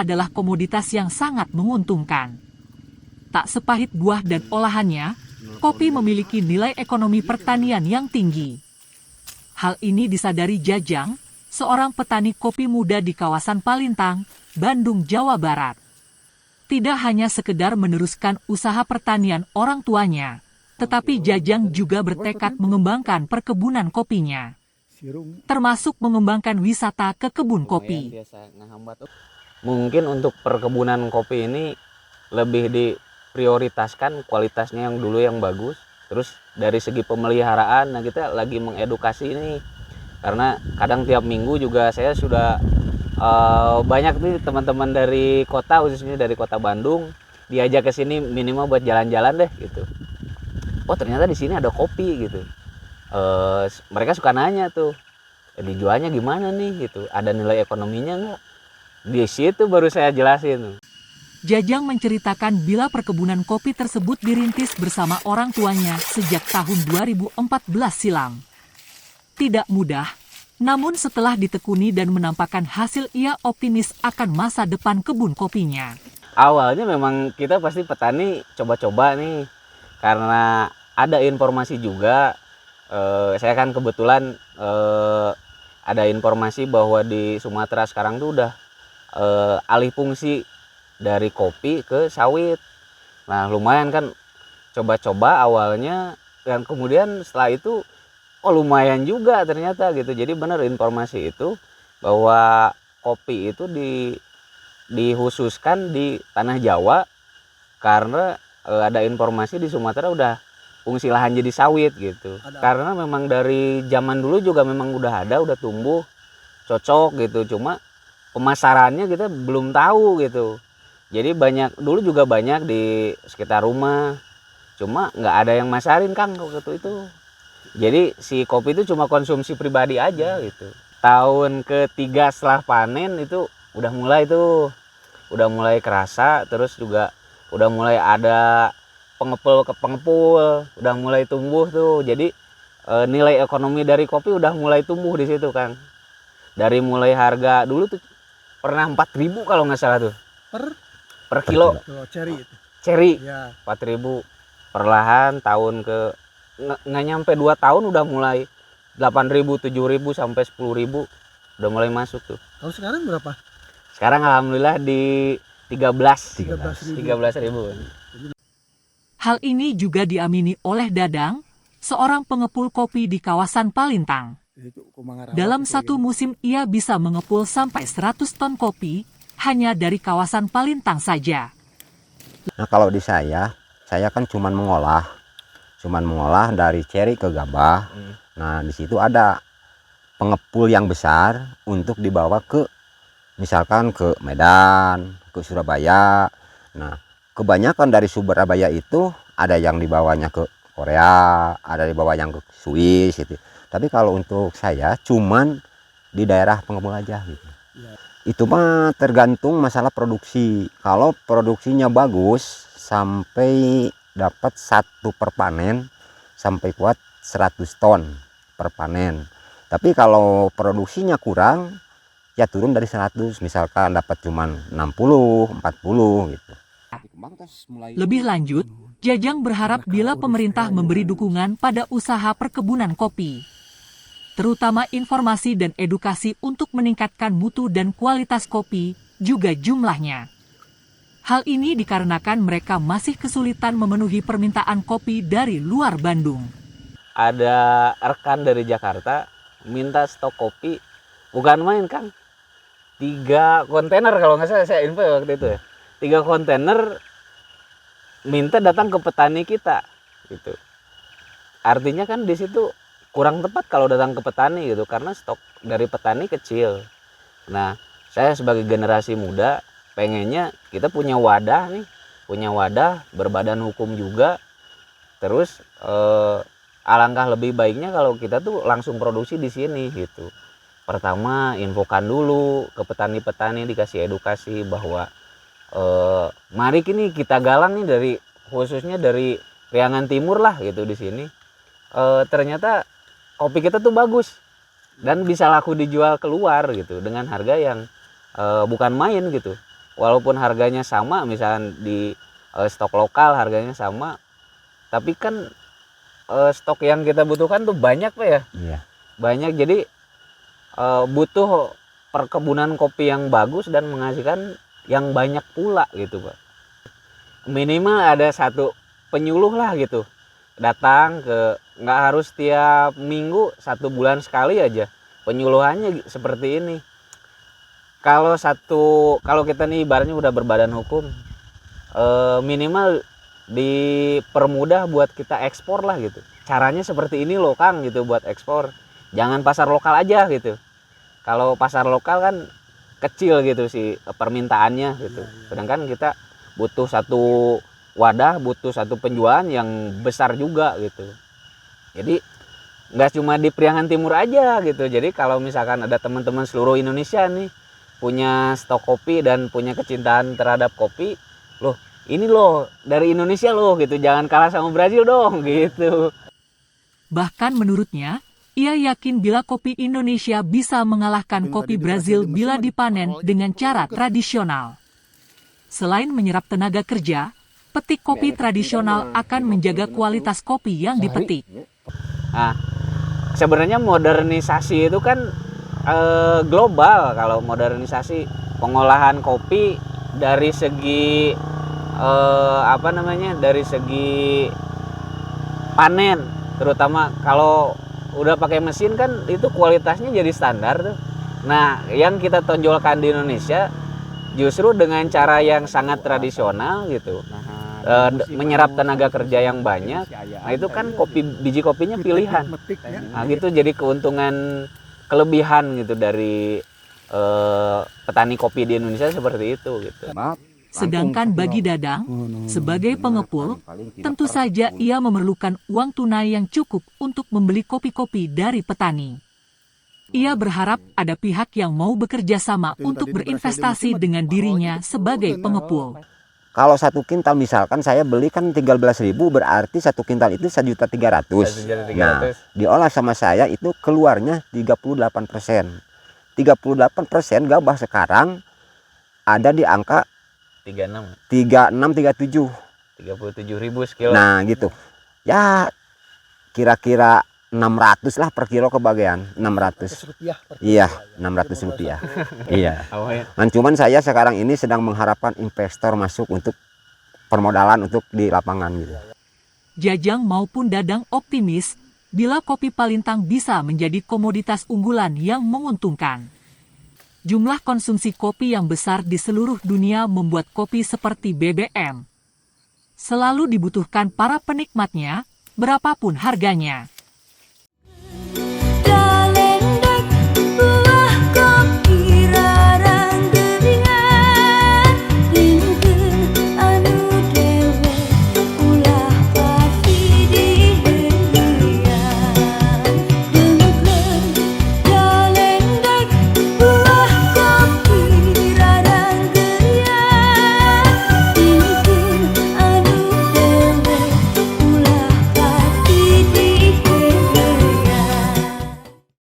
adalah komoditas yang sangat menguntungkan. Tak sepahit buah dan olahannya, kopi memiliki nilai ekonomi pertanian yang tinggi. Hal ini disadari Jajang, seorang petani kopi muda di kawasan Palintang, Bandung, Jawa Barat. Tidak hanya sekedar meneruskan usaha pertanian orang tuanya, tetapi Jajang juga bertekad mengembangkan perkebunan kopinya, termasuk mengembangkan wisata ke kebun kopi. Mungkin untuk perkebunan kopi ini lebih diprioritaskan kualitasnya yang dulu yang bagus. Terus dari segi pemeliharaan, nah kita lagi mengedukasi ini. Karena kadang tiap minggu juga saya sudah banyak nih teman-teman dari kota, khususnya dari kota Bandung, diajak ke sini minimal buat jalan-jalan deh gitu. Oh ternyata di sini ada kopi gitu. Mereka suka nanya tuh, dijualnya gimana nih gitu, ada nilai ekonominya nggak? Di situ baru saya jelasin. Jajang menceritakan bila perkebunan kopi tersebut dirintis bersama orang tuanya sejak tahun 2014 silam. Tidak mudah, namun setelah ditekuni dan menampakkan hasil, ia optimis akan masa depan kebun kopinya. Awalnya memang kita pasti petani coba-coba nih, karena ada informasi juga. Saya kan kebetulan ada informasi bahwa di Sumatera sekarang tuh udah alih fungsi dari kopi ke sawit. Nah lumayan kan coba-coba awalnya, dan kemudian setelah itu oh lumayan juga ternyata gitu. Jadi benar informasi itu bahwa kopi itu dikhususkan di tanah Jawa, karena ada informasi di Sumatera udah fungsi lahan jadi sawit gitu. Karena memang dari zaman dulu juga memang udah ada, udah tumbuh cocok gitu. Cuma pemasarannya kita belum tahu gitu. Jadi dulu juga banyak di sekitar rumah, cuma nggak ada yang masarin Kang waktu itu. Jadi si kopi itu cuma konsumsi pribadi aja gitu. Tahun ketiga setelah panen itu udah mulai kerasa, terus juga udah mulai ada pengepul, udah mulai tumbuh tuh. Jadi nilai ekonomi dari kopi udah mulai tumbuh di situ Kang. Dari mulai harga dulu tuh pernah 4.000 kalau nggak salah tuh. Per kilo. Cherry ya. 4.000. Perlahan tahun ke nggak nyampe 2 tahun udah mulai 8.000, 7.000 sampai 10.000 udah mulai masuk tuh. Kalau sekarang berapa? Sekarang alhamdulillah di 13.000. Hal ini juga diamini oleh Dadang, seorang pengepul kopi di kawasan Palintang. Dalam satu musim ia bisa mengepul sampai 100 ton kopi hanya dari kawasan Palintang saja. Nah kalau di saya kan cuman mengolah dari cherry ke gabah. Nah di situ ada pengepul yang besar untuk dibawa ke misalkan ke Medan, ke Surabaya. Nah kebanyakan dari Surabaya itu ada yang dibawanya ke Korea, ada dibawa yang ke Swiss gitu. Tapi kalau untuk saya cuman di daerah pengepul aja gitu. Itu mah tergantung masalah produksi. Kalau produksinya bagus sampai dapat 1 per panen sampai kuat 100 ton per panen. Tapi kalau produksinya kurang ya turun dari 100, misalkan dapat cuman 60, 40 gitu. Lebih lanjut, Jajang berharap bila pemerintah memberi dukungan pada usaha perkebunan kopi, terutama informasi dan edukasi untuk meningkatkan mutu dan kualitas kopi, juga jumlahnya. Hal ini dikarenakan mereka masih kesulitan memenuhi permintaan kopi dari luar Bandung. Ada rekan dari Jakarta minta stok kopi, bukan main Kang. 3 kontainer kalau nggak salah, saya info waktu itu ya. 3 kontainer minta datang ke petani kita gitu. Artinya kan di situ kurang tepat kalau datang ke petani gitu, karena stok dari petani kecil. Nah saya sebagai generasi muda pengennya kita punya wadah nih, berbadan hukum juga. Terus alangkah lebih baiknya kalau kita tuh langsung produksi di sini gitu. Pertama infokan dulu ke petani-petani, dikasih edukasi bahwa mari kini kita galang nih khususnya dari Priangan Timur lah gitu di sini. Ternyata kopi kita tuh bagus dan bisa laku dijual keluar gitu dengan harga yang bukan main gitu. walaupun harganya sama, misalnya di stok lokal harganya sama, tapi kan stok yang kita butuhkan tuh banyak Pak ya. Iya. Banyak, jadi butuh perkebunan kopi yang bagus dan menghasilkan yang banyak pula gitu Pak. Minimal ada satu penyuluh lah gitu, datang ke, nggak harus tiap minggu, 1 bulan sekali aja penyuluhannya seperti ini. Kalau kita nih ibaratnya udah berbadan hukum, minimal dipermudah buat kita ekspor lah gitu. Caranya seperti ini loh Kang gitu buat ekspor. Jangan pasar lokal aja gitu. Kalau pasar lokal kan kecil gitu sih permintaannya gitu. Sedangkan kita butuh satu wadah, butuh satu penjualan yang besar juga gitu. Jadi nggak cuma di Priangan Timur aja gitu. Jadi kalau misalkan ada teman-teman seluruh Indonesia nih punya stok kopi dan punya kecintaan terhadap kopi, loh ini loh dari Indonesia loh gitu, jangan kalah sama Brazil dong gitu. Bahkan menurutnya, ia yakin bila kopi Indonesia bisa mengalahkan kopi Brazil bila dipanen dengan cara tradisional. Selain menyerap tenaga kerja, petik kopi tradisional akan menjaga kualitas kopi yang dipetik. Nah, sebenarnya modernisasi itu kan global. Kalau modernisasi pengolahan kopi dari segi dari segi panen, terutama kalau udah pakai mesin kan itu kualitasnya jadi standar tuh. Nah, yang kita tonjolkan di Indonesia justru dengan cara yang sangat tradisional gitu, menyerap tenaga kerja yang banyak. Nah itu kan biji kopinya pilihan. Nah gitu, jadi keuntungan kelebihan gitu dari petani kopi di Indonesia seperti itu gitu. Sedangkan bagi Dadang, sebagai pengepul, tentu saja ia memerlukan uang tunai yang cukup untuk membeli kopi-kopi dari petani. Ia berharap ada pihak yang mau bekerja sama untuk berinvestasi dengan dirinya sebagai pengepul. Kalau 1 kintal misalkan saya beli kan 13.000, berarti 1 kintal itu 1.300.000. Nah, diolah sama saya itu keluarnya 38%. 38% gabah sekarang ada di angka 37. 37.000 sekilo. Nah, gitu. Ya kira-kira 600 lah per kilo kebagian, 600. Iya, 600 rupiah. Iya. Dan cuman saya sekarang ini sedang mengharapkan investor masuk untuk permodalan untuk di lapangan gitu. Jajang maupun Dadang optimis bila kopi Palintang bisa menjadi komoditas unggulan yang menguntungkan. Jumlah konsumsi kopi yang besar di seluruh dunia membuat kopi seperti BBM selalu dibutuhkan para penikmatnya, berapapun harganya.